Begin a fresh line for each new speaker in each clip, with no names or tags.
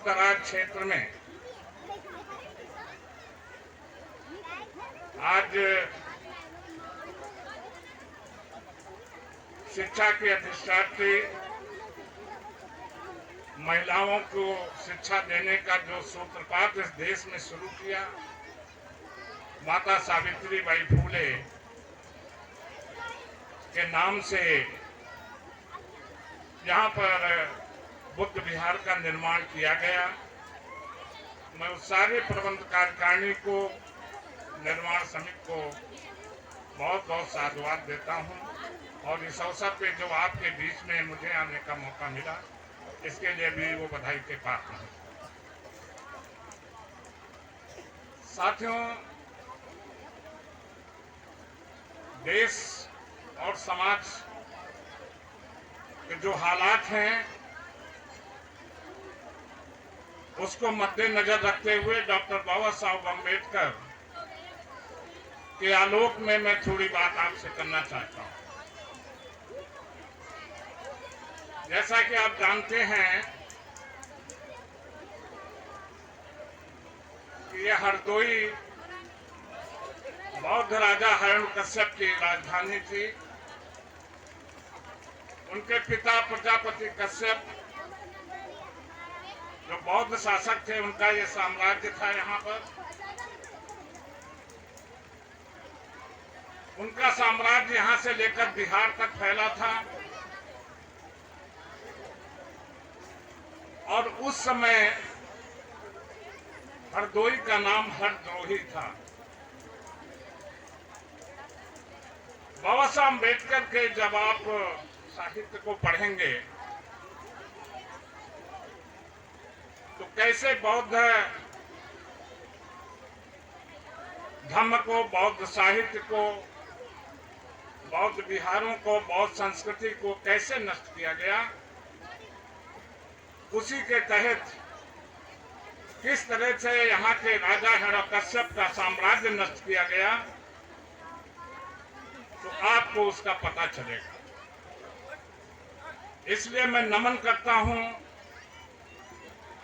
दराज क्षेत्र में आज शिक्षा की अधिष्ठात्री महिलाओं को शिक्षा देने का जो सूत्रपात इस देश में शुरू किया, माता सावित्रीबाई फूले के नाम से यहाँ पर बुद्ध विहार का निर्माण किया गया। मैं उस सारे प्रबंध कार्यकारिणी को, निर्माण समिति को बहुत बहुत साधुवाद देता हूँ और इस अवसर पे जो आपके बीच में मुझे आने का मौका मिला, इसके लिए भी वो बधाई के पात्र हैं। साथियों, देश और समाज के जो हालात हैं उसको मद्देनजर रखते हुए डॉक्टर बाबा साहब अम्बेडकर के आलोक में मैं थोड़ी बात आपसे करना चाहता हूं। जैसा कि आप जानते हैं कि यह हरदोई बौद्ध राजा हिरण्यकश्यप की राजधानी थी। उनके पिता प्रजापति कश्यप जो बौद्ध शासक थे, उनका ये साम्राज्य था। यहाँ पर उनका साम्राज्य यहाँ से लेकर बिहार तक फैला था और उस समय हरदोई का नाम हरद्रोही था। बाबा साहब अम्बेडकर के जब आप साहित्य को पढ़ेंगे तो कैसे बौद्ध धर्म को, बौद्ध साहित्य को, बौद्ध विहारों को, बौद्ध संस्कृति को कैसे नष्ट किया गया, उसी के तहत किस तरह से यहाँ के राजा हिरण्यकश्यप का साम्राज्य नष्ट किया गया, तो आपको उसका पता चलेगा। इसलिए मैं नमन करता हूं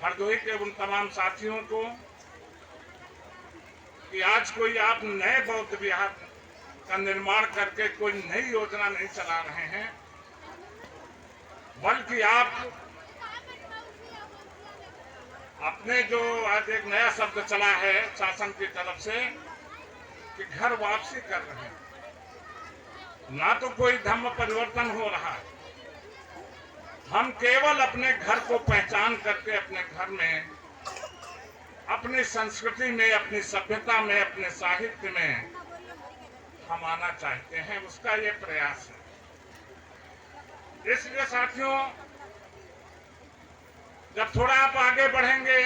हरदोई के उन तमाम साथियों को कि आज कोई आप नए बौद्ध विहार का निर्माण करके कोई नई योजना नहीं चला रहे हैं, बल्कि आप अपने जो आज एक नया शब्द चला है शासन की तरफ से कि घर वापसी कर रहे हैं। ना तो कोई धर्म परिवर्तन हो रहा है, हम केवल अपने घर को पहचान करके अपने घर में, अपनी संस्कृति में, अपनी सभ्यता में, अपने साहित्य में हम आना चाहते हैं। उसका ये प्रयास है। इसलिए साथियों, जब थोड़ा आप आगे बढ़ेंगे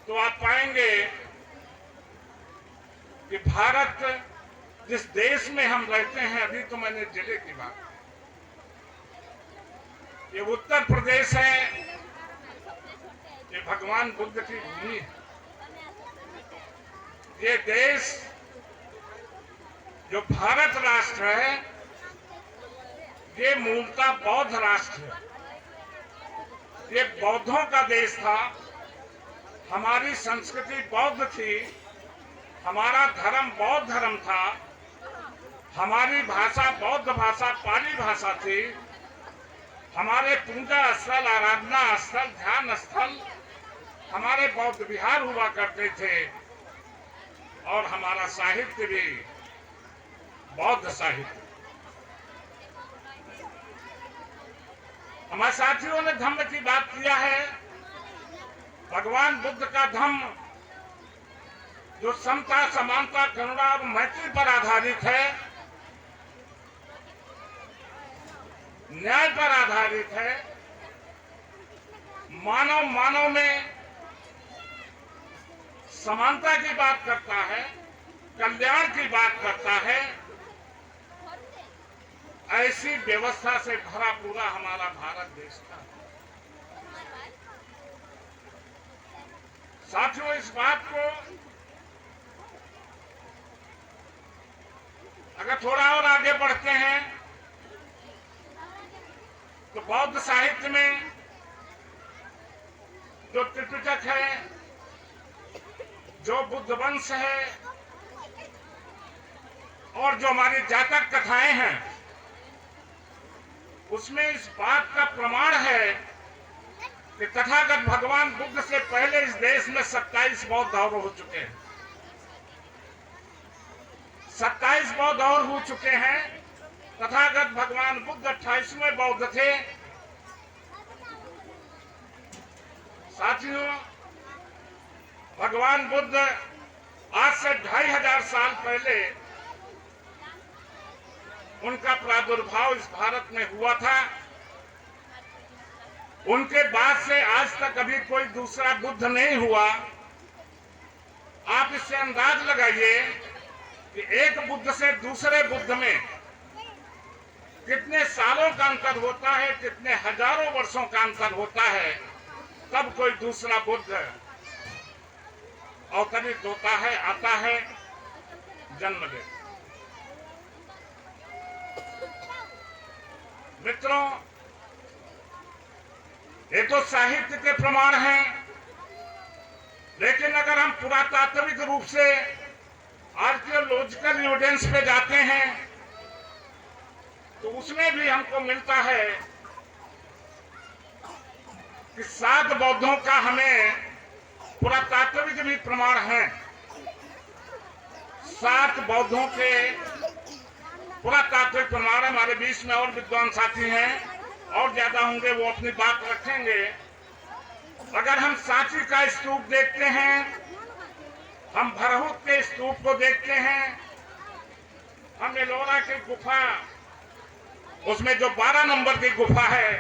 तो आप पाएंगे कि भारत जिस देश में हम रहते हैं, अभी तो मैंने जिले की बात, ये उत्तर प्रदेश है, ये भगवान बुद्ध की भूमि है। ये देश जो भारत राष्ट्र है, ये मूलतः बौद्ध राष्ट्र है। ये बौद्धों का देश था, हमारी संस्कृति बौद्ध थी, हमारा धर्म बौद्ध धर्म था, हमारी भाषा बौद्ध भाषा, पाली भाषा थी, हमारे पूजा स्थल, आराधना स्थल, ध्यान स्थल हमारे बौद्ध विहार हुआ करते थे और हमारा साहित्य भी बौद्ध साहित्य। हमारे साथियों ने धम्म की बात किया है। भगवान बुद्ध का धम्म जो समता, समानता, करुणा और मैत्री पर आधारित है, न्याय पर आधारित है, मानव मानव में समानता की बात करता है, कल्याण की बात करता है। ऐसी व्यवस्था से भरा पूरा हमारा भारत देश था। साथियों, इस बात को अगर थोड़ा और आगे बढ़ते हैं तो बौद्ध साहित्य में त्रिपिटक है, जो बुद्ध वंश है, और जो हमारी जातक कथाएं हैं, उसमें इस बात का प्रमाण है कि तथागत भगवान बुद्ध से पहले इस देश में 27 बौद्ध और हो चुके हैं। 27 बौद्ध और हो चुके हैं। तथागत भगवान बुद्ध 28वें बौद्ध थे। साथियों, भगवान बुद्ध आज से 2500 साल पहले उनका प्रादुर्भाव इस भारत में हुआ था। उनके बाद से आज तक अभी कोई दूसरा बुद्ध नहीं हुआ। आप इससे अंदाज लगाइए कि एक बुद्ध से दूसरे बुद्ध में कितने सालों का अंतर होता है, कितने हजारों वर्षों का अंतर होता है, तब कोई दूसरा बुद्ध अवतरित होता है, आता है, जन्म लेता। मित्रों, ये तो साहित्य के प्रमाण हैं, लेकिन अगर हम पुरातात्विक रूप से आर्कियोलॉजिकल एविडेंस पे जाते हैं तो उसमें भी हमको मिलता है कि 7 बौद्धों का हमें पुरातात्विक भी प्रमाण है। 7 बौद्धों के पुरातात्विक प्रमाण हमारे बीच में और विद्वान साथी हैं, और ज्यादा होंगे, वो अपनी बात रखेंगे। अगर हम सांची का स्तूप देखते हैं, हम भरहुत के स्तूप को देखते हैं, हम एलोरा की गुफा, उसमें जो 12 नंबर की गुफा है,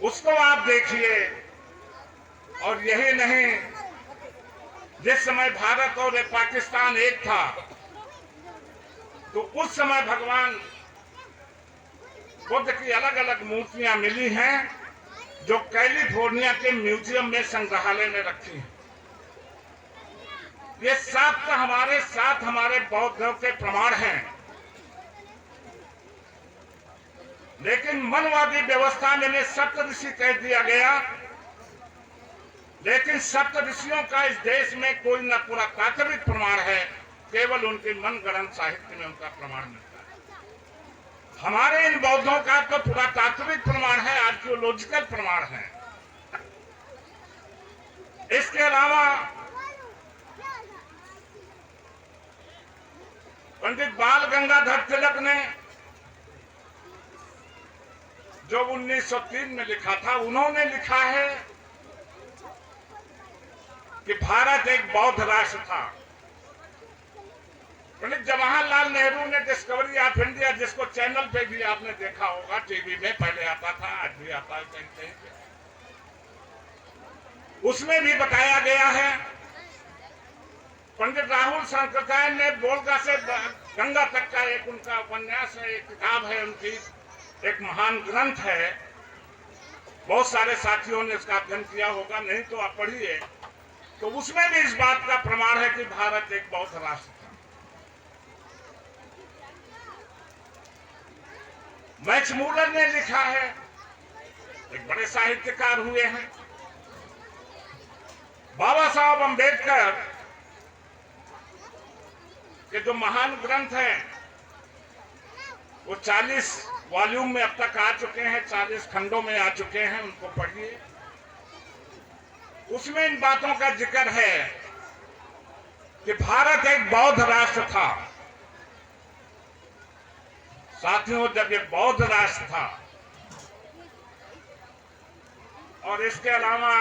उसको आप देखिए। और यही नहीं, जिस समय भारत और पाकिस्तान एक था, तो उस समय भगवान बुद्ध की अलग अलग मूर्तियां मिली हैं, जो कैलिफोर्निया के म्यूजियम में संग्रहालय में रखी हैं। ये 7 हमारे बौद्धों के प्रमाण हैं। लेकिन मनवादी व्यवस्था में इन्हें सप्तऋषि कह दिया गया, लेकिन सप्तऋषियों का इस देश में कोई न पुरातात्विक प्रमाण है, केवल उनके मनगढ़ंत साहित्य में उनका प्रमाण मिलता है। हमारे इन बौद्धों का तो पुरातात्विक प्रमाण है, आर्कियोलॉजिकल प्रमाण है। इसके अलावा पंडित बाल गंगाधर तिलक ने जो 1903 में लिखा था, उन्होंने लिखा है कि भारत एक बौद्ध राष्ट्र था। पंडित जवाहरलाल नेहरू ने डिस्कवरी ऑफ इंडिया, जिसको चैनल पे भी आपने देखा होगा, टीवी में पहले आता था, आज भी आता है कहीं कहीं पे, उसमें भी बताया गया है। पंडित राहुल शंकरकायन ने बोलगा से गंगा तक का एक उनका उपन्यास है, एक किताब है उनकी, एक महान ग्रंथ है। बहुत सारे साथियों ने इसका अध्ययन किया होगा, नहीं तो आप पढ़िए। तो उसमें भी इस बात का प्रमाण है कि भारत एक बौद्ध राष्ट्र था। मैक्स मूलर ने लिखा है, एक बड़े साहित्यकार हुए हैं। बाबा साहब अंबेडकर के जो महान ग्रंथ हैं, वो 40 वॉल्यूम में अब तक आ चुके हैं, 40 खंडों में आ चुके हैं, उनको पढ़िए। उसमें इन बातों का जिक्र है कि भारत एक बौद्ध राष्ट्र था। साथियों, जब ये बौद्ध राष्ट्र था, और इसके अलावा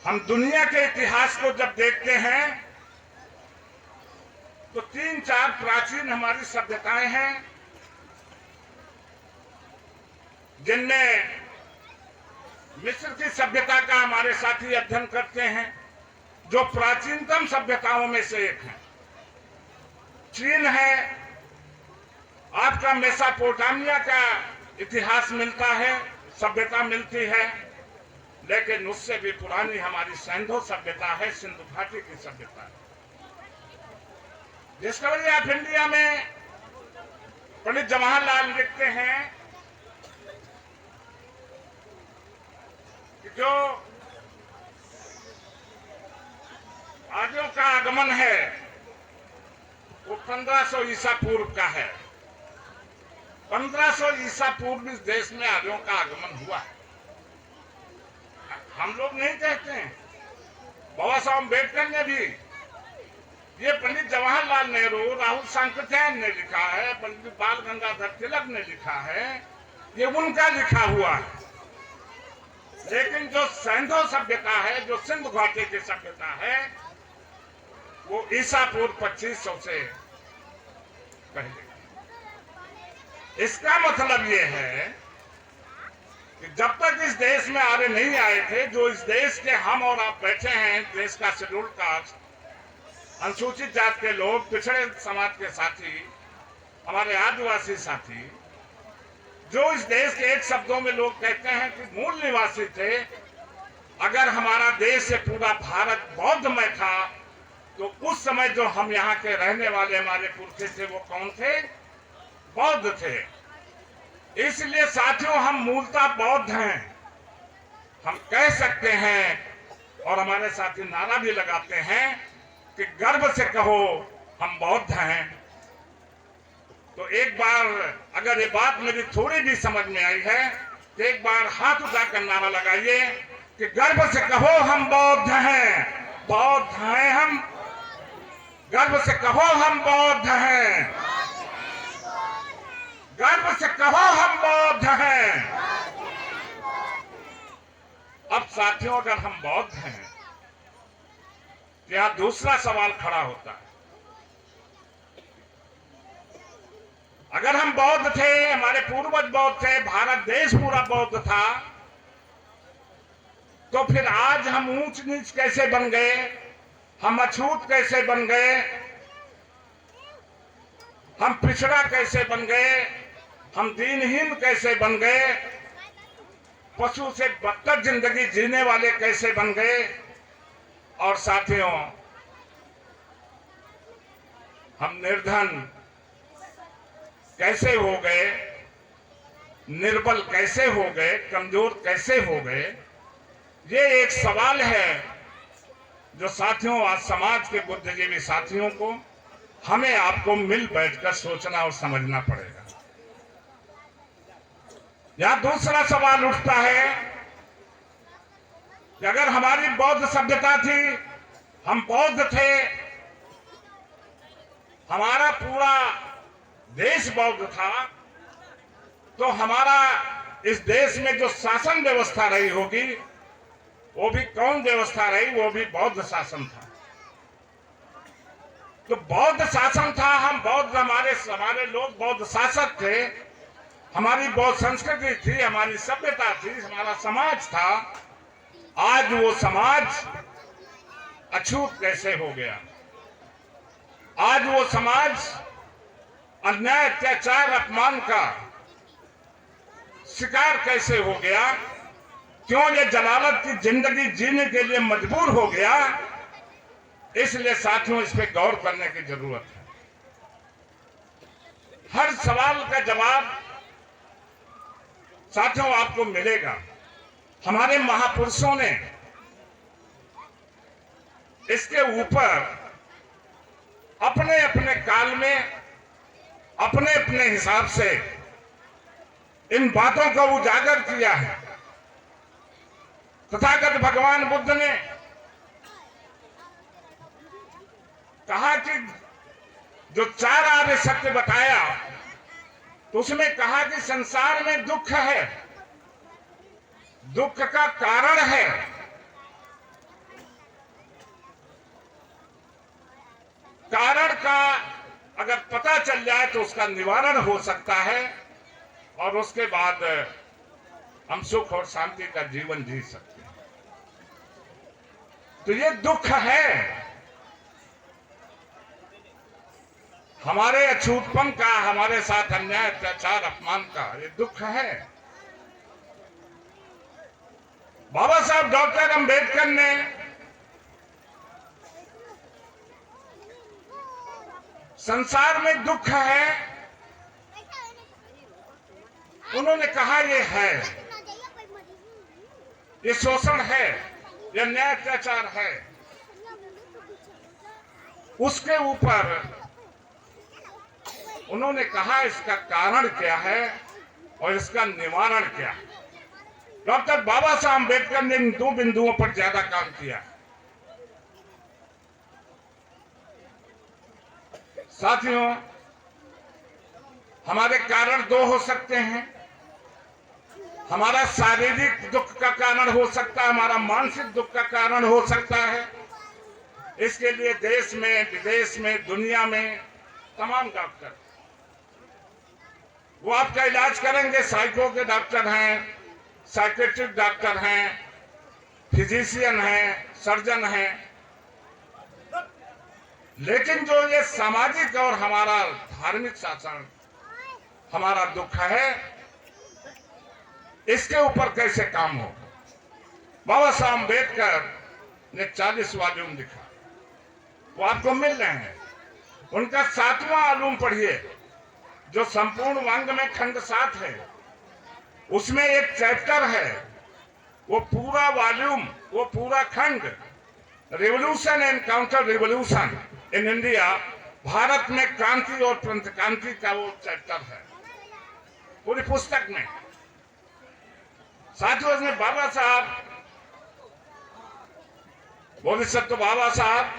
हम दुनिया के इतिहास को जब देखते हैं तो 3-4 प्राचीन हमारी सभ्यताएं हैं, जिनमें मिस्र की सभ्यता का हमारे साथी अध्ययन करते हैं, जो प्राचीनतम सभ्यताओं में से एक है। चीन है, आपका मेसोपोटामिया का इतिहास मिलता है, सभ्यता मिलती है, लेकिन उससे भी पुरानी हमारी सैंधो सभ्यता है, सिंधु घाटी की सभ्यता है। डिस्कवरी ऑफ इंडिया में पंडित जवाहरलाल लिखते हैं कि जो आर्यों का आगमन है वो 1500 ईसा पूर्व का है। 1500 ईसा पूर्व इस देश में आर्यों का आगमन हुआ है। हम लोग नहीं कहते हैं, बाबा साहब अम्बेडकर ने भी, ये पंडित जवाहरलाल नेहरू, राहुल सांकृत्यायन ने लिखा है, पंडित बाल गंगाधर तिलक ने लिखा है, ये उनका लिखा हुआ है। लेकिन जो सैंधो सभ्यता है, जो सिंधु घाटी की सभ्यता है, वो ईसा पूर्व 2500 से पहले। इसका मतलब ये है कि जब तक इस देश में आर्य नहीं आए थे, जो इस देश के हम और आप बैठे हैं, देश का शेड्यूल कास्ट, अनुसूचित जात के लोग, पिछड़े समाज के साथी, हमारे आदिवासी साथी, जो इस देश के एक शब्दों में लोग कहते हैं कि मूल निवासी थे। अगर हमारा देश से पूरा भारत बौद्धमय था तो उस समय जो हम यहाँ के रहने वाले हमारे पुरखे थे वो कौन थे? बौद्ध थे। इसलिए साथियों, हम मूलतः बौद्ध हैं। हम कह सकते हैं और हमारे साथी नारा भी लगाते हैं कि गर्व से कहो हम बौद्ध हैं। तो एक बार अगर ये बात मेरी थोड़ी भी समझ में आई है तो एक बार हाथ उठाकर नारा लगाइए कि गर्व से कहो हम बौद्ध हैं, बौद्ध हैं हम। गर्व से कहो हम बौद्ध हैं, गर्व से कहो हम बौद्ध हैं। अब साथियों, अगर हम बौद्ध हैं तो यहां दूसरा सवाल खड़ा होता है। अगर हम बौद्ध थे, हमारे पूर्वज बौद्ध थे, भारत देश पूरा बौद्ध था, तो फिर आज हम ऊंच नीच कैसे बन गए? हम अछूत कैसे बन गए? हम पिछड़ा कैसे बन गए? हम दीनहीन कैसे बन गए? पशु से बदतर जिंदगी जीने वाले कैसे बन गए? और साथियों, हम निर्धन कैसे हो गए? निर्बल कैसे हो गए? कमजोर कैसे हो गए? ये एक सवाल है जो साथियों, आज समाज के बुद्धिजीवी साथियों को, हमें आपको मिल बैठकर सोचना और समझना पड़ेगा। यहां दूसरा सवाल उठता है कि अगर हमारी बौद्ध सभ्यता थी, हम बौद्ध थे, हमारा पूरा देश बौद्ध था, तो हमारा इस देश में जो शासन व्यवस्था रही होगी वो भी कौन व्यवस्था रही? वो भी बौद्ध शासन था। तो बौद्ध शासन था, हम बौद्ध, हमारे लोग बौद्ध शासक थे, हमारी बौद्ध संस्कृति थी, हमारी सभ्यता थी, हमारा समाज था। आज वो समाज अछूत कैसे हो गया? आज वो समाज अन्याय, अत्याचार, अपमान का शिकार कैसे हो गया? क्यों ये जलालत की जिंदगी जीने के लिए मजबूर हो गया? इसलिए साथियों, इस पे गौर करने की जरूरत है। हर सवाल का जवाब साथियों आपको मिलेगा। हमारे महापुरुषों ने इसके ऊपर अपने अपने काल में अपने अपने हिसाब से इन बातों को उजागर किया है। तथागत भगवान बुद्ध ने कहा कि जो 4 आर्य सत्य बताया, तो उसमें कहा कि संसार में दुख है, दुख का कारण है, कारण का अगर पता चल जाए तो उसका निवारण हो सकता है और उसके बाद हम सुख और शांति का जीवन जी सकते हैं। तो ये दुख है हमारे अछूतपन का, हमारे साथ अन्याय, अत्याचार, अपमान का, ये दुख है। बाबा साहब डॉक्टर अंबेडकर ने संसार में दुख है, उन्होंने कहा ये है, ये शोषण है, ये न्याय अत्याचार है, उसके ऊपर उन्होंने कहा इसका कारण क्या है और इसका निवारण क्या है। डॉक्टर बाबा साहब अम्बेडकर ने इन दो बिंदुओं पर ज्यादा काम किया। साथियों, हमारे कारण दो हो सकते हैं। हमारा शारीरिक दुख का कारण हो सकता है, हमारा मानसिक दुख का कारण हो सकता है। इसके लिए देश में, विदेश में, दुनिया में तमाम डॉक्टर वो आपका इलाज करेंगे। साइको के डॉक्टर हैं, साइकेट्रिक डॉक्टर हैं, फिजिशियन हैं, सर्जन हैं। लेकिन जो ये सामाजिक और हमारा धार्मिक शासन, हमारा दुख है, इसके ऊपर कैसे काम होगा। बाबा साहब अम्बेडकर ने 40 वॉल्यूम लिखा, वो आपको मिल रहे हैं। उनका 7वां वॉल्यूम पढ़िए, जो संपूर्ण वांग में खंड 7 है, उसमें एक चैप्टर है, वो पूरा वॉल्यूम, वो पूरा खंड revolution and counter revolution in India, Bharat में क्रांति और क्रांति का वो चैप्टर है पूरी पुस्तक में। साथियों ने बाबा साहब, बोधिसत्व बाबा साहब,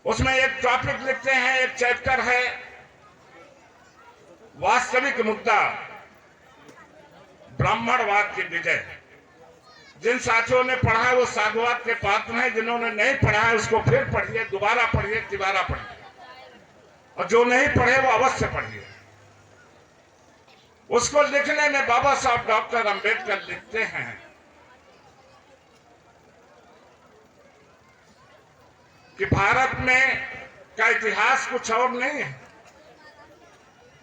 उसमें एक टॉपिक लिखते हैं, एक चैप्टर है वास्तविक मुद्दा, ब्राह्मणवाद की विजय। जिन साथियों ने पढ़ा है वो साधुवाद के पात्र हैं, जिन्होंने नहीं पढ़ा है उसको फिर पढ़िए, दोबारा पढ़िए, तिबारा पढ़िए, और जो नहीं पढ़े वो अवश्य पढ़िए। उसको लिखने में बाबा साहब डॉक्टर अंबेडकर लिखते हैं कि भारत में का इतिहास कुछ और नहीं है।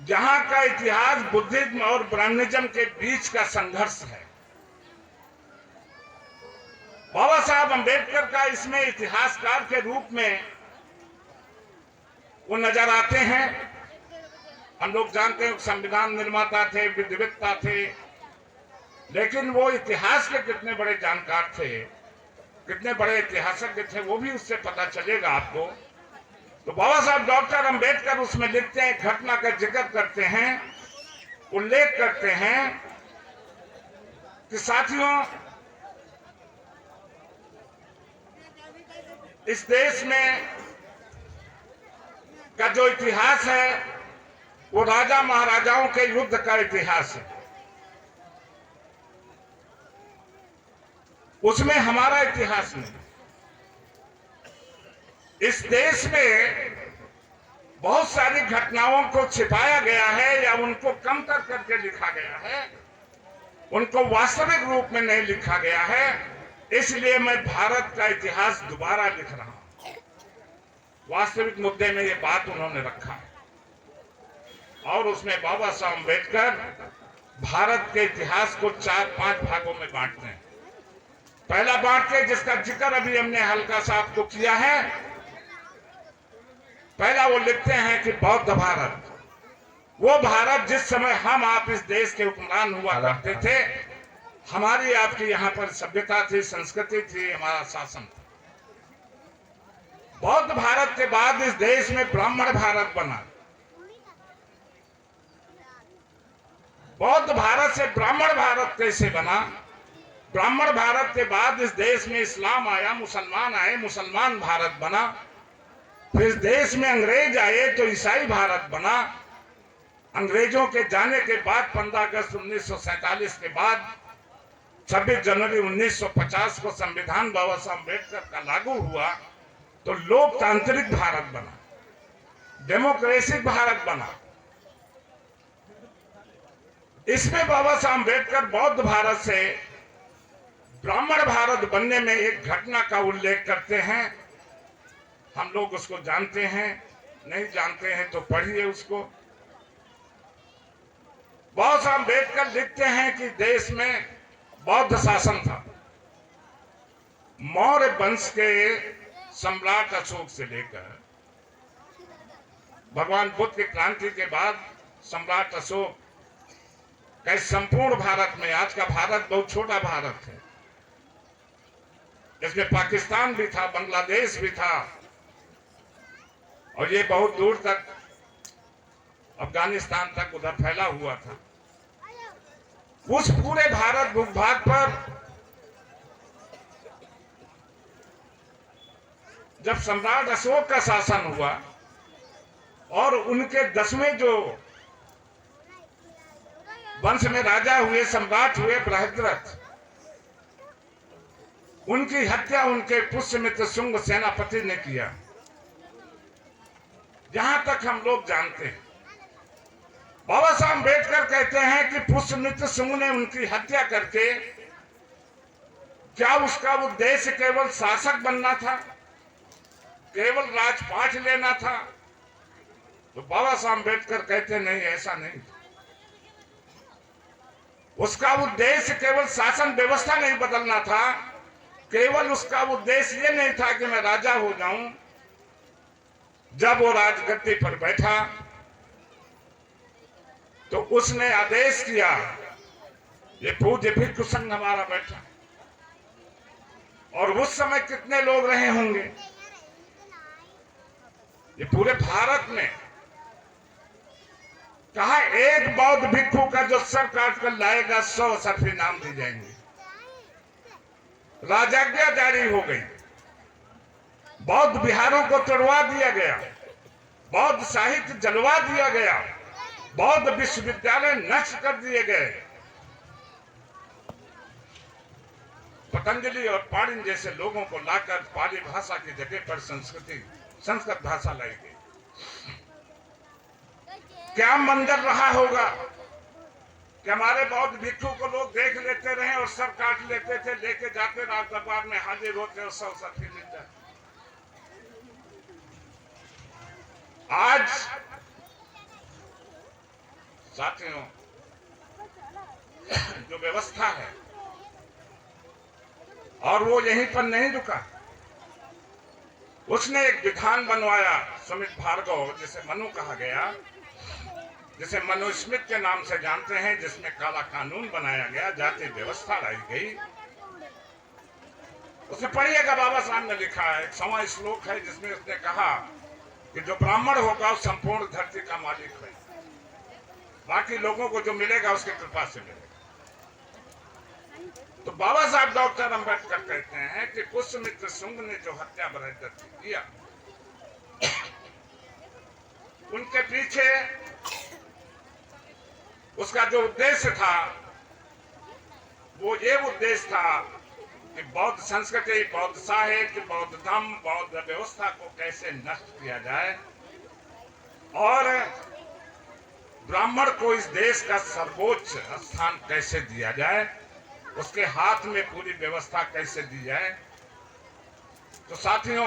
जहां का इतिहास बुद्धिज्म और ब्राह्मणिज्म के बीच का संघर्ष है। बाबा साहब अम्बेडकर का इसमें इतिहासकार के रूप में वो नजर आते हैं। हम लोग जानते हैं संविधान निर्माता थे, विद्वता थे, लेकिन वो इतिहास के कितने बड़े जानकार थे, कितने बड़े इतिहासज्ञ थे, वो भी उससे पता चलेगा आपको। तो बाबा साहब डॉक्टर अंबेडकर उसमें लिखते हैं, घटना का जिक्र करते हैं, उल्लेख करते हैं कि साथियों, इस देश में का जो इतिहास है वो राजा महाराजाओं के युद्ध का इतिहास है। उसमें हमारा इतिहास नहीं। इस देश में बहुत सारी घटनाओं को छिपाया गया है या उनको कम करके लिखा गया है, उनको वास्तविक रूप में नहीं लिखा गया है। इसलिए मैं भारत का इतिहास दोबारा लिख रहा हूं। वास्तविक मुद्दे में ये बात उन्होंने रखा है और उसमें बाबा साहब अम्बेडकर भारत के इतिहास को 4-5 भागों में बांटते हैं। पहला बांटते, जिसका जिक्र अभी हमने हल्का सा आपको किया है, पहला वो लिखते हैं कि बौद्ध भारत, वो भारत जिस समय हम आप इस देश के हुक्मरान हुआ करते थे, हमारी आपकी यहाँ पर सभ्यता थी, संस्कृति थी, हमारा शासन था। बौद्ध भारत के बाद इस देश में ब्राह्मण भारत बना। बौद्ध भारत से ब्राह्मण भारत कैसे बना? ब्राह्मण भारत के बाद इस देश में इस्लाम आया, मुसलमान आए, मुसलमान भारत बना। फिर इस देश में अंग्रेज आए तो ईसाई भारत बना। अंग्रेजों के जाने के बाद 15 अगस्त 1947 के बाद 26 जनवरी 1950 को संविधान बाबा साहब अम्बेडकर का लागू हुआ तो लोकतांत्रिक भारत बना, डेमोक्रेटिक भारत बना। इसमें बाबा साहब अम्बेडकर बौद्ध भारत से ब्राह्मण भारत बनने में एक घटना का उल्लेख करते हैं। हम लोग उसको जानते हैं, नहीं जानते हैं तो पढ़िए उसको। बाबा साहब अम्बेडकर लिखते हैं कि देश में बौद्ध शासन था। मौर्य वंश के सम्राट अशोक से लेकर भगवान बुद्ध की क्रांति के बाद सम्राट अशोक का संपूर्ण भारत में, आज का भारत बहुत छोटा भारत है, इसमें पाकिस्तान भी था, बांग्लादेश भी था, और ये बहुत दूर तक अफगानिस्तान तक उधर फैला हुआ था। उस पूरे भारत भूभाग पर जब सम्राट अशोक का शासन हुआ और उनके 10वें जो वंश में राजा हुए, सम्राट हुए बृहद्रथ, उनकी हत्या उनके पुष्यमित्र शुंग सेनापति ने किया। जहां तक हम लोग जानते हैं, बाबा साहब अम्बेडकर कहते हैं कि पुष्यमित्र शुंग ने उनकी हत्या करके, क्या उसका उद्देश्य केवल शासक बनना था, केवल राजपाट लेना था? तो बाबा साहब अम्बेडकर कहते नहीं, ऐसा नहीं। उसका उद्देश्य केवल शासन व्यवस्था नहीं बदलना था, केवल उसका उद्देश्य ये नहीं था कि मैं राजा हो जाऊं। जब वो राजगद्दी पर बैठा तो उसने आदेश किया, ये पूज्य भिक्षु संघ हमारा बैठा, और उस समय कितने लोग रहे होंगे ये पूरे भारत में। कहा एक बौद्ध भिक्षु का जो सर काट कर लाएगा 100 सर्फ इनाम दी जाएंगे। राजाज्ञा जारी हो गई, बौद्ध विहारों को तोड़वा दिया गया, बौद्ध साहित्य जलवा दिया गया, बौद्ध विश्वविद्यालय नष्ट कर दिए गए। पतंजलि और पाणिनि जैसे लोगों को लाकर पाली भाषा की जगह पर संस्कृत भाषा लाई गई। क्या मंजर रहा होगा कि हमारे बौद्ध भिक्षु को लोग देख लेते रहे और सर काट लेते थे, लेके जाते राज दरबार में हाजिर होते और 100 सर्फी मिल जाते। आज साथियों, जो व्यवस्था है, और वो यहीं पर नहीं रुका, उसने एक विधान बनवाया, सुमित भार्गव, जिसे मनु कहा गया, जिसे मनुस्मृति के नाम से जानते हैं, जिसमें काला कानून बनाया गया, जाति व्यवस्था लाई गई। उसने पढ़िएगा, बाबा साहब ने लिखा है, 100वां श्लोक है, जिसमें उसने कहा कि जो ब्राह्मण होगा वो संपूर्ण धरती का मालिक है, बाकी लोगों को जो मिलेगा उसकी कृपा से मिलेगा। तो बाबा साहब डॉक्टर अम्बेडकर कहते हैं कि पुष्यमित्र शुंग ने जो हत्या बृहद्रथ की किया, उनके पीछे उसका जो उद्देश्य था वो ये उद्देश्य था कि बौद्ध संस्कृति, बौद्ध साहित्य, बौद्ध धर्म, बौद्ध व्यवस्था को कैसे नष्ट किया जाए और ब्राह्मण को इस देश का सर्वोच्च स्थान कैसे दिया जाए, उसके हाथ में पूरी व्यवस्था कैसे दी जाए। तो साथियों,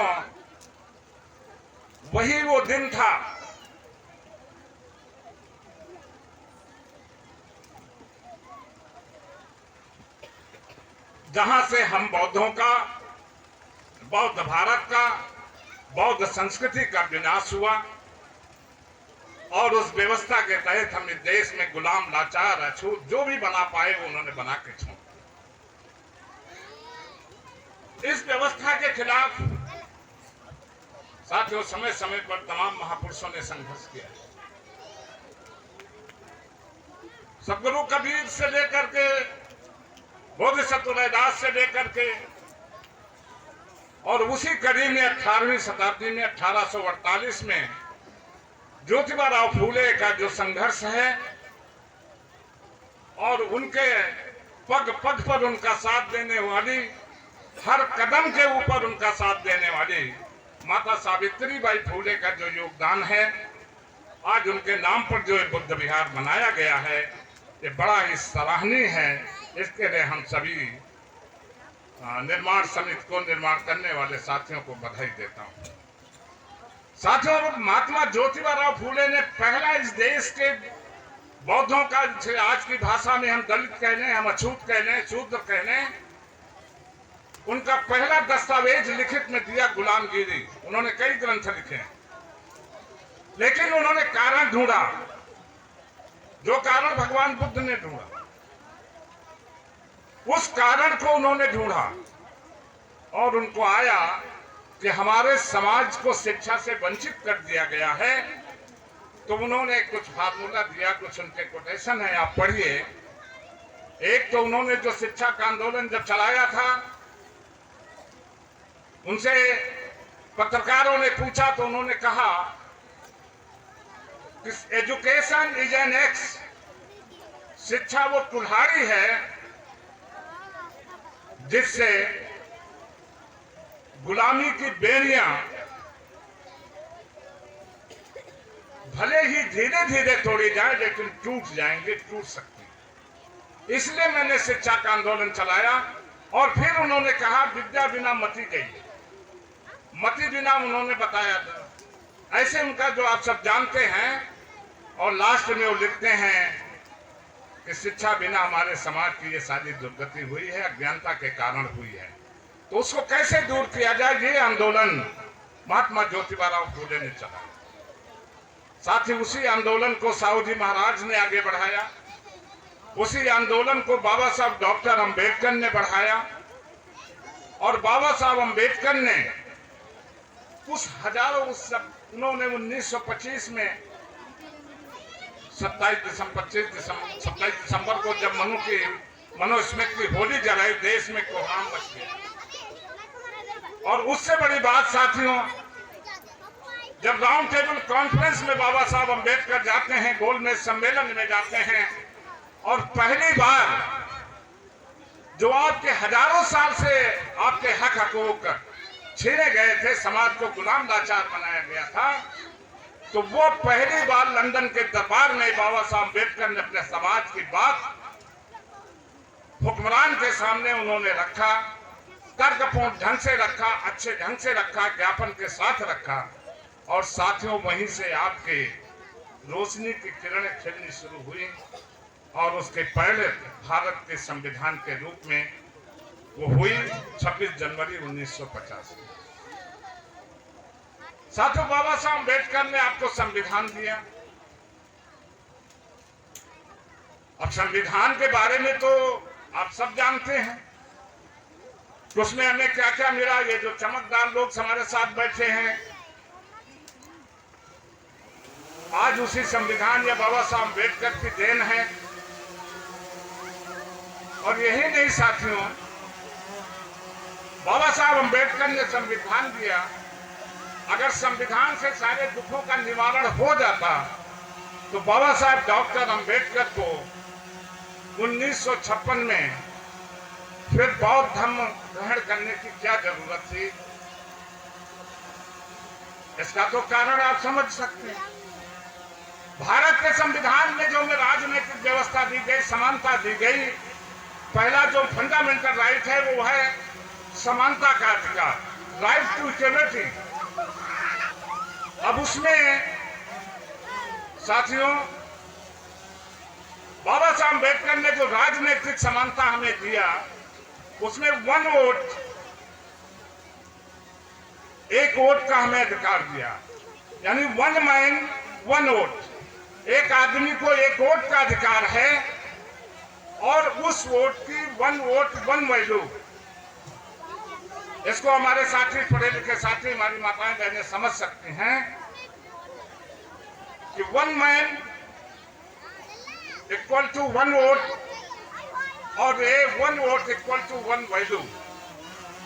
वही वो दिन था जहां से हम बौद्धों का, बौद्ध भारत का, बौद्ध संस्कृति का विनाश हुआ और उस व्यवस्था के तहत हम इस देश में गुलाम, लाचार, अछूत जो भी बना पाए वो उन्होंने बना के छोड़। इस व्यवस्था के खिलाफ साथियों समय समय पर तमाम महापुरुषों ने संघर्ष किया। सदगुरु कबीर से लेकर के बोधिसत्व रैदास से लेकर के, और उसी कड़ी में 18वीं शताब्दी में 1848 में ज्योतिबा राव फूले का जो संघर्ष है और उनके पग पग पर उनका साथ देने वाली, हर कदम के ऊपर उनका साथ देने वाली माता सावित्रीबाई फूले का जो योगदान है, आज उनके नाम पर जो बुद्ध विहार बनाया गया है, ये बड़ा ही सराहनीय है। इसके लिए हम सभी निर्माण समिति को, निर्माण करने वाले साथियों को बधाई देता हूं। साथियों, महात्मा ज्योतिबा राव फूले ने पहला इस देश के बौद्धों का, आज की भाषा में हम दलित कह लें, हम अछूत कह लें, शूद्र कह लें, उनका पहला दस्तावेज लिखित में दिया गुलामगिरी। उन्होंने कई ग्रंथ लिखे, लेकिन उन्होंने कारण ढूंढा, जो कारण भगवान बुद्ध ने ढूंढा, उस कारण को उन्होंने ढूंढा और उनको आया कि हमारे समाज को शिक्षा से वंचित कर दिया गया है, तो उन्होंने कुछ फार्मूला दिया, कुछ उनके कोटेशन है, आप पढ़िए। एक तो उन्होंने जो शिक्षा का आंदोलन जब चलाया था, उनसे पत्रकारों ने पूछा तो उन्होंने कहा कि एजुकेशन इज एन एक्स, शिक्षा वो कुल्हाड़ी है जिससे गुलामी की बेड़ियां भले ही धीरे धीरे तोड़ी जाए लेकिन टूट जाएंगे, टूट सकती। इसलिए मैंने शिक्षा का आंदोलन चलाया। और फिर उन्होंने कहा विद्या बिना मति गई, मति बिना उन्होंने बताया था। ऐसे उनका जो आप सब जानते हैं, और लास्ट में वो लिखते हैं कि शिक्षा बिना हमारे समाज की ये सारी दुर्गति हुई है, अज्ञानता के कारण हुई है। तो उसको कैसे दूर किया जाए, ये आंदोलन महात्मा ज्योतिबा फूले ने चलाया। साथ ही उसी आंदोलन को साहू जी महाराज ने आगे बढ़ाया, उसी आंदोलन को बाबा साहब डॉक्टर अंबेडकर ने बढ़ाया। और बाबा साहब अंबेडकर ने उस हजारों उन्होंने 1925 में 27 दिसंबर को जब मनुस्मृति होली जलाई, देश में कोहराम मच गया। और उससे बड़ी बात साथियों, जब राउंड टेबल कॉन्फ्रेंस में बाबा साहब अंबेडकर जाते हैं, गोलमेज सम्मेलन में जाते हैं, और पहली बार जो आपके हजारों साल से आपके हक हकूक छीने गए थे, समाज को गुलाम लाचार बनाया गया था, तो वो पहली बार लंदन के दरबार में बाबा साहब अम्बेडकर ने अपने समाज की बात हुक्मरान के सामने उन्होंने रखा, तर्कपूर्ण ढंग से रखा, अच्छे ढंग से रखा, ज्ञापन के साथ रखा। और साथियों, वहीं से आपके रोशनी की किरणें खिलनी शुरू हुई। और उसके पहले भारत के संविधान के रूप में वो हुई 26 जनवरी 1950। साथियों, बाबा साहब अम्बेडकर ने आपको संविधान दिया। अब संविधान के बारे में तो आप सब जानते हैं, उसमें हमें क्या क्या मिला। ये जो चमकदार लोग हमारे साथ बैठे हैं, आज उसी संविधान या बाबा साहब अम्बेडकर की देन है। और यही नहीं साथियों, बाबा साहब अम्बेडकर ने संविधान दिया। अगर संविधान से सारे दुखों का निवारण हो जाता तो बाबा साहब डॉक्टर अम्बेडकर को 1956 में फिर बौद्ध धर्म ग्रहण करने की क्या जरूरत थी। इसका तो कारण आप समझ सकते हैं। भारत के संविधान में जो राजनीतिक व्यवस्था दी गई, समानता दी गई, पहला जो फंडामेंटल राइट है वो है समानता का अधिकार, राइट टू इक्वलिटी। अब उसमें साथियों, बाबा साहब अम्बेडकर ने जो राजनीतिक समानता हमें दिया, उसमें वन वोट, एक वोट का हमें अधिकार दिया, यानी वन मैन वन वोट, एक आदमी को एक वोट का अधिकार है। और उस वोट की वन वोट वन वैल्यू, इसको हमारे साथी, पढ़े लिखे साथी, हमारी माताएं बहनें समझ सकते हैं कि one man equal to one vote और ये one vote equal to one value.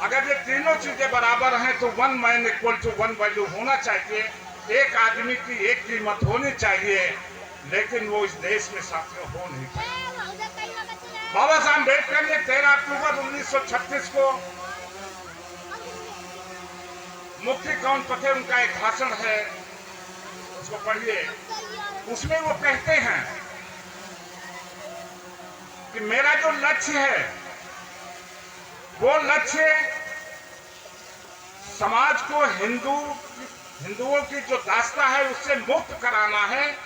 अगर ये तीनों चीजें बराबर हैं तो one man equal to one value होना चाहिए, एक आदमी की एक कीमत होनी चाहिए। लेकिन वो इस देश में साथियों हो नहीं पाया। बाबा साहब अम्बेडकर ने 13 अक्टूबर 1936 को मुक्ति कौन पथे, उनका एक भाषण है, उसको पढ़िए। उसमें वो कहते हैं कि मेरा जो लक्ष्य है वो लक्ष्य समाज को हिंदुओं की जो दास्ता है उससे मुक्त कराना है।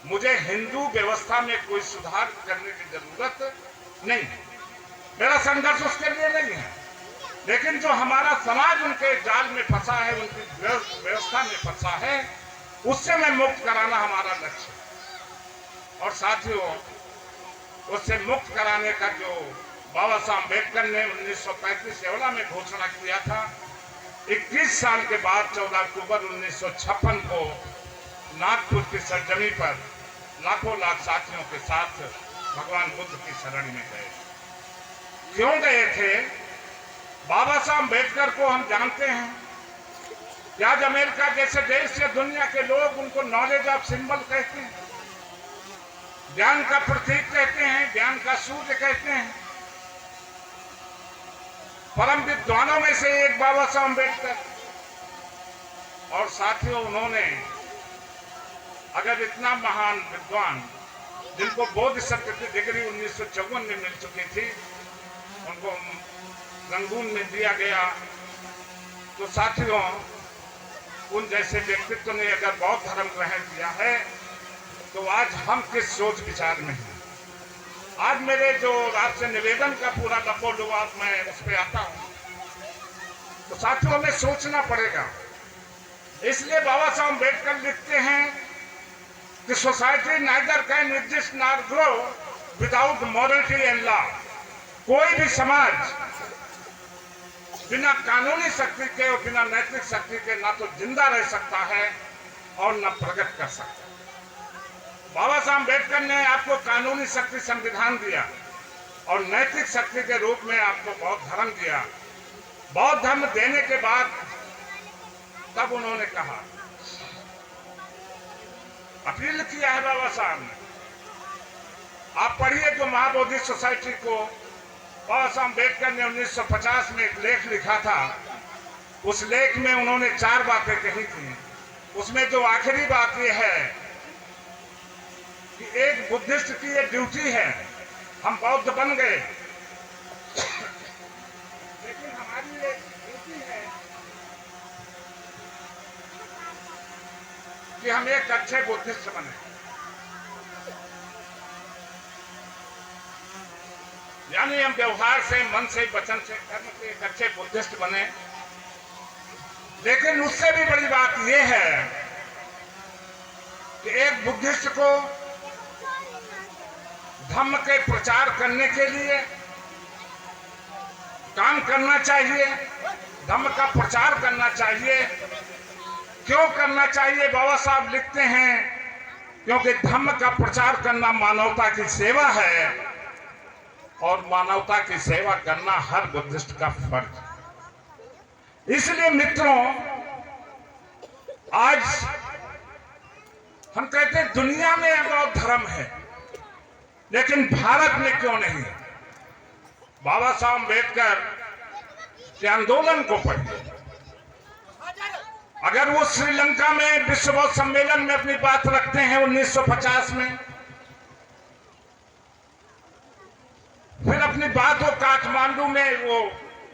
मुझे हिंदू व्यवस्था में कोई सुधार करने की जरूरत नहीं, मेरा संघर्ष उसके लिए नहीं है। लेकिन जो हमारा समाज उनके जाल में फंसा है, उनकी व्यवस्था में फंसा है, उससे मैं मुक्त कराना हमारा लक्ष्य है। और साथियों, उससे मुक्त कराने का जो बाबा साहब अम्बेडकर ने 1935 येवला में घोषणा किया था। 21 साल के बाद 14 अक्टूबर 1956 को नागपुर की सरजमी पर लाखों लाख साथियों के साथ भगवान बुद्ध की शरण में गए। क्यों गए थे? बाबा साहब अम्बेडकर को हम जानते हैं कि आज अमेरिका जैसे देश या दुनिया के लोग उनको नॉलेज ऑफ सिंबल कहते हैं, ज्ञान का प्रतीक कहते हैं, ज्ञान का सूर्य कहते हैं। परम विद्वानों में से एक बाबा साहब अम्बेडकर। और साथियों, उन्होंने अगर इतना महान विद्वान जिनको बोधिसत्व की डिग्री 1954 में मिल चुकी थी, उनको रंगून में दिया गया, तो साथियों उन जैसे व्यक्तित्व ने अगर बौद्ध धर्म ग्रहण किया है तो आज हम किस सोच विचार में हैं। आज मेरे जो आपसे निवेदन का पूरा लपोलुआब मैं उस पर आता हूं, तो साथियों हमें सोचना पड़ेगा। इसलिए बाबा साहब अम्बेडकर लिखते हैं कि society neither can exist nor grow without morality and law. कोई भी समाज बिना कानूनी शक्ति के और बिना नैतिक शक्ति के ना तो जिंदा रह सकता है और न प्रगति कर सकता है। बाबा साहब अम्बेडकर ने आपको कानूनी शक्ति संविधान दिया और नैतिक शक्ति के रूप में आपको बौद्ध धर्म दिया। बौद्ध धर्म देने के बाद तब उन्होंने कहा, अपील किया है बाबा साहब ने, आप पढ़िए जो महाबोधि सोसाइटी को बाबा साहब अम्बेडकर ने 1950 में एक लेख लिखा था। उस लेख में उन्होंने 4 बातें कही थी। उसमें जो आखिरी बात यह है कि एक बुद्धिस्ट की ये ड्यूटी है, हम बौद्ध बन गए, लेकिन हमारी एक ड्यूटी है कि हम एक अच्छे बुद्धिस्ट बने। यानी हम व्यवहार से, मन से, वचन से, कर्म से एक अच्छे बुद्धिस्ट बने। लेकिन उससे भी बड़ी बात यह है कि एक बुद्धिस्ट को धम्म के प्रचार करने के लिए काम करना चाहिए, धम्म का प्रचार करना चाहिए। क्यों करना चाहिए? बाबा साहब लिखते हैं क्योंकि धम्म का प्रचार करना मानवता की सेवा है और मानवता की सेवा करना हर बुद्धिस्ट का फर्ज है। इसलिए मित्रों, आज हम कहते हैं दुनिया में बौद्ध धर्म है, लेकिन भारत में क्यों नहीं? बाबा साहब अम्बेडकर के आंदोलन को पढ़िए। अगर वो श्रीलंका में विश्व बौद्ध सम्मेलन में अपनी बात रखते हैं 1950 में, फिर अपनी बात वो काठमांडू में, वो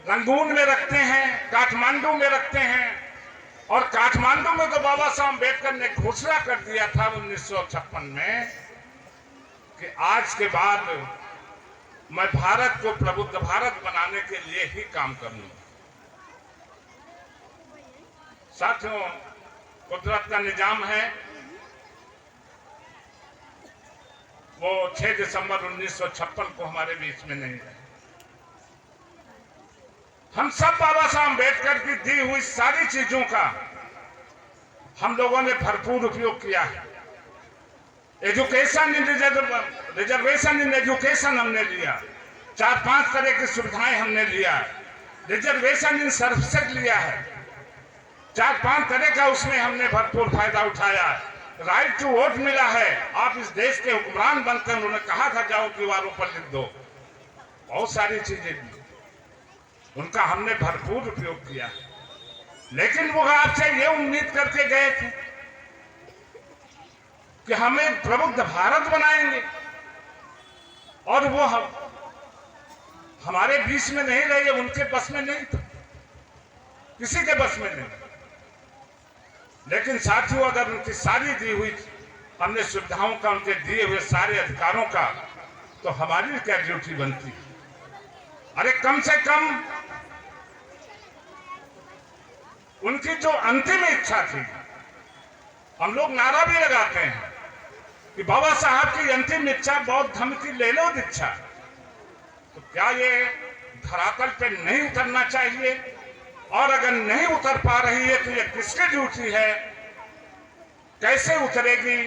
रंगून में रखते हैं, काठमांडू में रखते हैं। और काठमांडू में तो बाबा साहब अम्बेडकर ने घोषणा कर दिया था 1956 में कि आज के बाद मैं भारत को प्रबुद्ध भारत बनाने के लिए ही काम करूंगा। साथियों, कुदरत का निजाम है, वो 6 दिसंबर 1956 को हमारे बीच में नहीं रहे। हम सब बाबा साहब अम्बेडकर की दी हुई सारी चीजों का हम लोगों ने भरपूर उपयोग किया है। Education in reservation in education हमने लिया, 4-5 तरह की सुविधाएं हमने लिया। रिजर्वेशन इन सर्विसेज लिया है, 4-5 तरह का उसमें हमने भरपूर फायदा उठाया। राइट टू वोट मिला है, आप इस देश के हुक्मरान बनकर उन्होंने कहा था जाओ दीवारों पर लिख दो। बहुत सारी चीजें दी, उनका हमने भरपूर उपयोग किया। लेकिन वो आपसे ये उम्मीद करके गए थे कि हमें प्रबुद्ध भारत बनाएंगे, और वो हमारे बीच में नहीं रहे, उनके बस में नहीं था, किसी के बस में नहीं। लेकिन साथियों, अगर उनकी सारी दी हुई हमने सुविधाओं का, उनके दिए हुए सारे अधिकारों का, तो हमारी क्या ड्यूटी बनती? अरे कम से कम उनकी जो अंतिम इच्छा थी, हम लोग नारा भी लगाते हैं कि बाबा साहब की अंतिम इच्छा बौद्ध धर्म की ले लो दीक्षा। तो क्या ये धरातल पे नहीं उतरना चाहिए? और अगर नहीं उतर पा रही है तो ये किसकी ड्यूटी है? कैसे उतरेगी?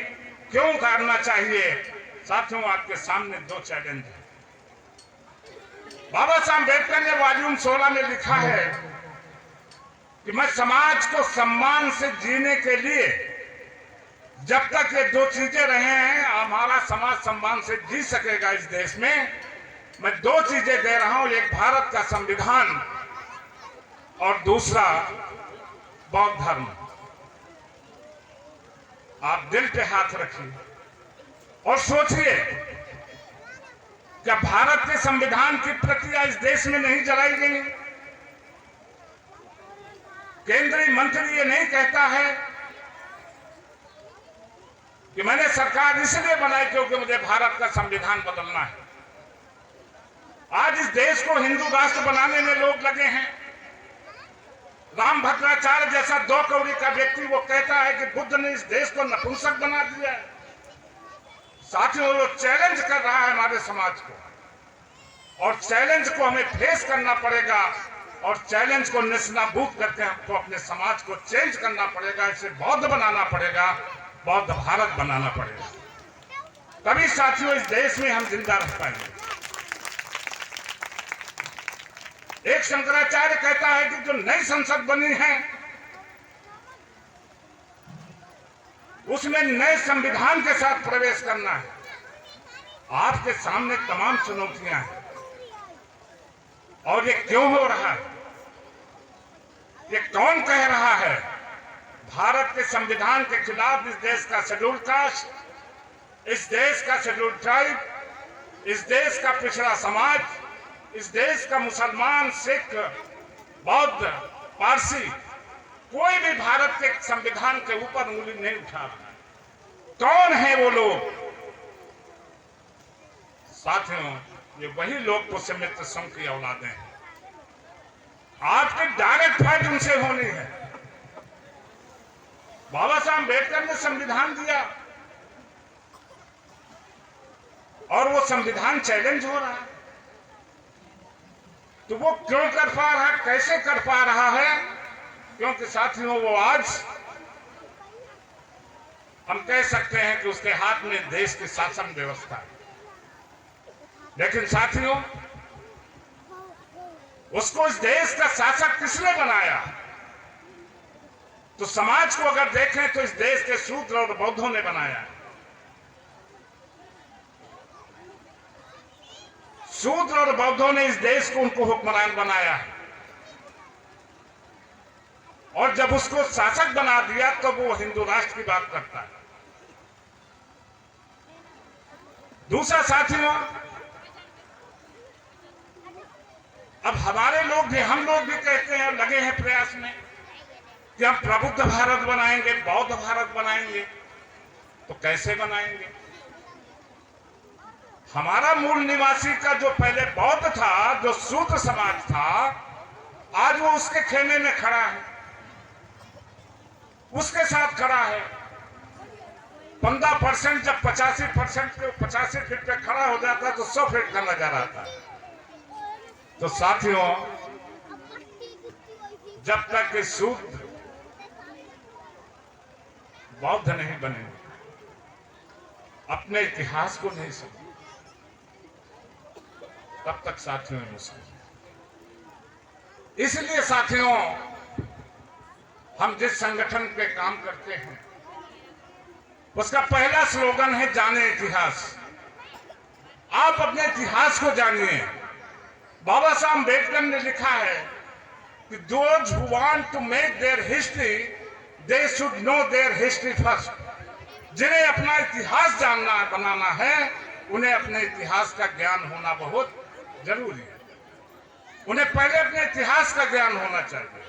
क्यों उतारना चाहिए? साथियों, आपके सामने दो चैलेंज है। बाबा साहब अम्बेडकर ने वॉल्यूम 16 में लिखा है कि मैं समाज को सम्मान से जीने के लिए, जब तक ये दो चीजें रहे हैं, हमारा समाज सम्मान से जी सकेगा इस देश में, मैं दो चीजें दे रहा हूं, एक भारत का संविधान और दूसरा बौद्ध धर्म। आप दिल पे हाथ रखिए और सोचिए, क्या भारत के संविधान की प्रतियां इस देश में नहीं जलाई गई? केंद्रीय मंत्री ये नहीं कहता है कि मैंने सरकार इसलिए बनाई क्योंकि मुझे भारत का संविधान बदलना है। आज इस देश को हिंदू राष्ट्र बनाने में लोग लगे हैं। राम भद्राचार्य जैसा 2 कौड़ी का व्यक्ति वो कहता है कि बुद्ध ने इस देश को नपुंसक बना दिया है। साथियों, वो चैलेंज कर रहा है हमारे समाज को, और चैलेंज को हमें फेस करना पड़ेगा, और चैलेंज को निस्नाबूद करके हमको अपने समाज को चेंज करना पड़ेगा। इसे बौद्ध बनाना पड़ेगा, बौद्ध भारत बनाना पड़ेगा। तभी साथियों इस देश में हम जिंदा रह पाएंगे। एक शंकराचार्य कहता है कि जो नई संसद बनी है उसमें नए संविधान के साथ प्रवेश करना है। आपके सामने तमाम चुनौतियां हैं, और ये क्यों हो रहा है? ये कौन कह रहा है? भारत के संविधान के खिलाफ इस देश का शेड्यूल कास्ट, इस देश का शेड्यूल ट्राइब, इस देश का पिछड़ा समाज, इस देश का मुसलमान, सिख, बौद्ध, पारसी, कोई भी भारत के संविधान के ऊपर उंगली नहीं उठा रहा। कौन है वो लोग? साथियों, ये वही लोग पुष्यमित्र संघ की औलादें हैं। आपकी डायरेक्ट फाइट उनसे होनी है। बाबा साहब अम्बेडकर ने संविधान दिया और वो संविधान चैलेंज हो रहा है, तो वो क्यों कर पा रहा है, कैसे कर पा रहा है? क्योंकि साथियों, वो आज हम कह सकते हैं कि उसके हाथ में देश की शासन व्यवस्था है। लेकिन साथियों, उसको इस देश का शासक किसने बनाया? तो समाज को अगर देखें तो इस देश के शूद्र और बौद्धों ने बनाया। शूद्र और बौद्धों ने इस देश को उनको हुक्मरान बनाया, और जब उसको शासक बना दिया तो वो हिंदू राष्ट्र की बात करता है। दूसरा साथियों, अब हमारे लोग भी, हम लोग भी कहते हैं, लगे हैं प्रयास में कि हम प्रबुद्ध भारत बनाएंगे, बौद्ध भारत बनाएंगे। तो कैसे बनाएंगे? हमारा मूल निवासी का जो पहले बौद्ध था, जो शूद्र समाज था, आज वो उसके खेमे में खड़ा है, उसके साथ खड़ा है। 15% जब 85% के 85 फीट पे खड़ा हो जाता तो 100 फीट का नजर आता है। तो साथियों, जब तक कि शूद्र बौद्ध नहीं बनेंगे, अपने इतिहास को नहीं समझेंगे, तब तक साथियों मुश्किल है। इसलिए साथियों, हम जिस संगठन पे काम करते हैं उसका पहला स्लोगन है, जाने इतिहास। आप अपने इतिहास को जानिए। बाबा साहब अम्बेडकर ने लिखा है कि those who want to make their history, they should know their history first। जिन्हें अपना इतिहास जानना बनाना है, उन्हें अपने इतिहास का ज्ञान होना बहुत जरूरी है। उन्हें पहले अपने इतिहास का ज्ञान होना चाहिए।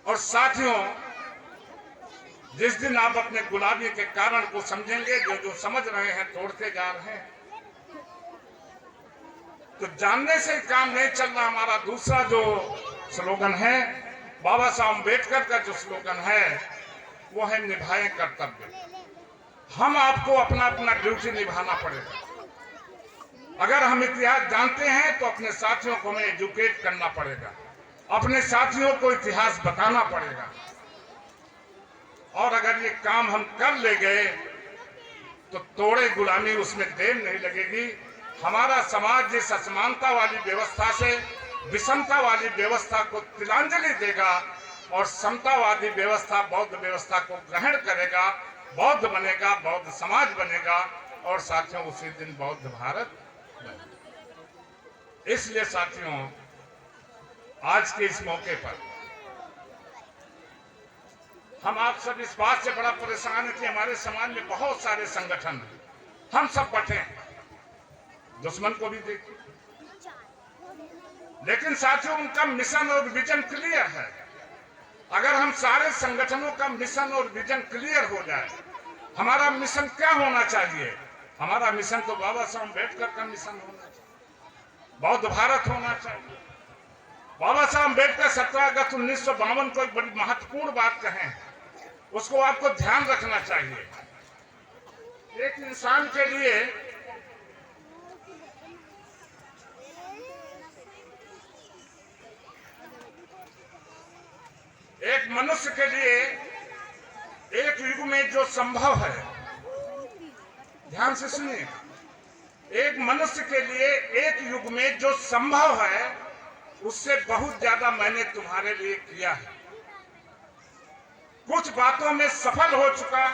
और साथियों, जिस दिन आप अपने गुलामी के कारण को समझेंगे, जो समझ रहे हैं तोड़ते जा रहे हैं, तो जानने से काम नहीं चल रहा। हमारा दूसरा जो स्लोगन है, बाबा साहब अम्बेडकर का जो स्लोगन है, वो है निभाएं कर्तव्य। हम आपको अपना अपना ड्यूटी निभाना पड़ेगा। अगर हम इतिहास जानते हैं तो अपने साथियों को हमें एजुकेट करना पड़ेगा, अपने साथियों को इतिहास बताना पड़ेगा। और अगर ये काम हम कर ले गए तो तोड़े गुलामी उसमें देर नहीं लगेगी। हमारा समाज जिस असमानता वाली व्यवस्था से विषमता वाली व्यवस्था को तिलांजलि देगा और समतावादी व्यवस्था बौद्ध व्यवस्था को ग्रहण करेगा, बौद्ध बनेगा, बौद्ध समाज बनेगा और साथियों उसी दिन बौद्ध भारत बनेगा। इसलिए साथियों आज के इस मौके पर हम आप सब इस बात से बड़ा परेशान है कि हमारे समाज में बहुत सारे संगठन हैं, हम सब बटे हैं, दुश्मन को भी देखिए, लेकिन साथियों उनका मिशन और विजन क्लियर है। अगर हम सारे संगठनों का मिशन और विजन क्लियर हो जाए, हमारा मिशन क्या होना चाहिए? हमारा मिशन तो बाबा साहब अम्बेडकर का मिशन होना चाहिए, बौद्ध भारत होना चाहिए। बाबा साहब अम्बेडकर 17 अगस्त 1952 को एक बड़ी महत्वपूर्ण बात कहें, उसको आपको ध्यान रखना चाहिए। एक इंसान के लिए एक मनुष्य के लिए एक युग में जो संभव है, ध्यान से सुनिए, एक मनुष्य के लिए एक युग में जो संभव है उससे बहुत ज्यादा मैंने तुम्हारे लिए किया है। कुछ बातों में सफल हो सका,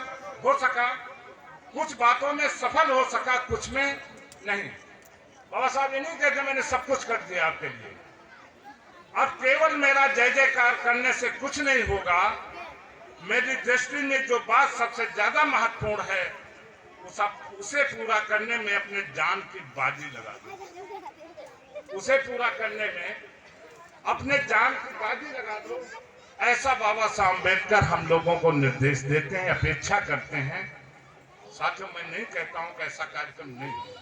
कुछ बातों में सफल हो सका, कुछ में नहीं। बाबा साहब ये नहीं कहते मैंने सब कुछ कर दिया आपके लिए, अब केवल मेरा जय जयकार करने से कुछ नहीं होगा। मेरी दृष्टि में जो बात सबसे ज्यादा महत्वपूर्ण है उसे पूरा करने में अपने जान की बाजी लगा दो, उसे पूरा करने में अपने जान की बाजी लगा दो। ऐसा बाबा साहब अम्बेडकर हम लोगों को निर्देश देते हैं, अपेक्षा करते हैं। साथियों मैं नहीं कहता हूं कि ऐसा कार्यक्रम नहीं हो।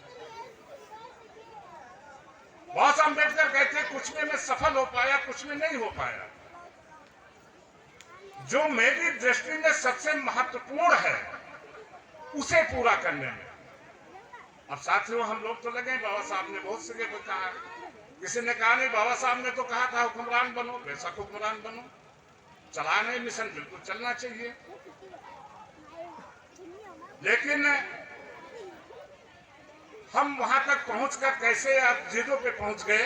बाबा साहब अम्बेडकर कहते हैं कुछ में मैं सफल हो पाया, कुछ में नहीं हो पाया। जो मेरी दृष्टि में सबसे महत्वपूर्ण है उसे पूरा करने में। अब साथियों हम लोग तो लगे, बाबा साहब ने बहुत जगह को कहा, किसी ने कहा नहीं बाबा साहब ने तो कहा था हुक्मरान बनो, बेशक हुक्मरान बनो, चलाने मिशन बिल्कुल चलना चाहिए, लेकिन हम वहां तक पहुंचकर कैसे आप जीरो पे पहुंच गए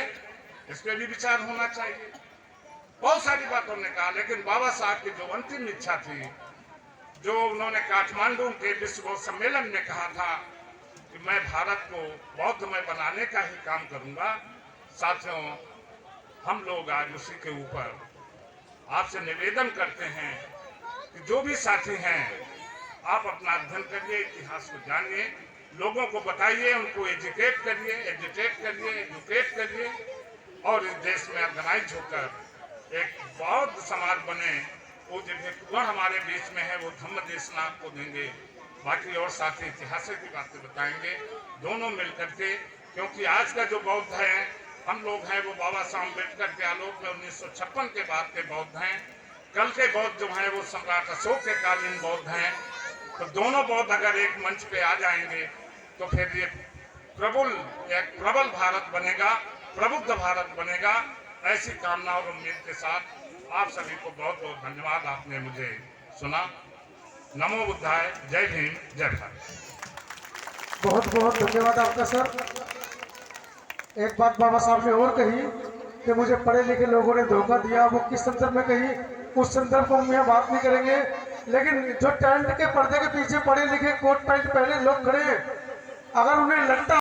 इस पे भी विचार होना चाहिए। बहुत सारी बातों ने कहा, लेकिन बाबा साहब की जो अंतिम इच्छा थी, जो उन्होंने काठमांडू के विश्व बौद्ध सम्मेलन में कहा था कि मैं भारत को बौद्धमय बनाने का ही काम करूंगा। साथियों हम लोग आज उसी के ऊपर आपसे निवेदन करते हैं कि जो भी साथी हैं आप अपना अध्ययन करिए, इतिहास को जानिए, लोगों को बताइए, उनको एजुकेट करिए, एजुकेट करिए और इस देश में ऑर्गेनाइज होकर एक बौद्ध समाज बने। वो जो गुण हमारे बीच में है वो धम्म देशना आपको देंगे, बाकी और साथी इतिहास की बातें बताएंगे, दोनों मिलकर के। क्योंकि आज का जो बौद्ध है हम लोग हैं वो बाबा साहब अम्बेडकर के आलोक में 1956 के बाद के बौद्ध हैं। कल के बौद्ध जो हैं वो सम्राट अशोक के कालीन बौद्ध हैं। तो दोनों बौद्ध अगर एक मंच पे आ जाएंगे तो फिर ये प्रबल भारत बनेगा, प्रबुद्ध भारत बनेगा। ऐसी कामना और उम्मीद के साथ आप सभी को बहुत बहुत धन्यवाद, आपने मुझे सुना। नमो बुद्धाय, जय भीम, जय भारत।
बहुत बहुत धन्यवाद आपका सर। एक बात बाबा साहब ने और कही कि मुझे पढ़े लिखे लोगों ने धोखा दिया, वो किस संदर्भ में कही उस संदर्भ को हम यहाँ बात नहीं करेंगे, लेकिन जो टेंट के पर्दे के पीछे पढ़े लिखे कोट पैंट पहने लोग खड़े हैं, अगर उन्हें लगता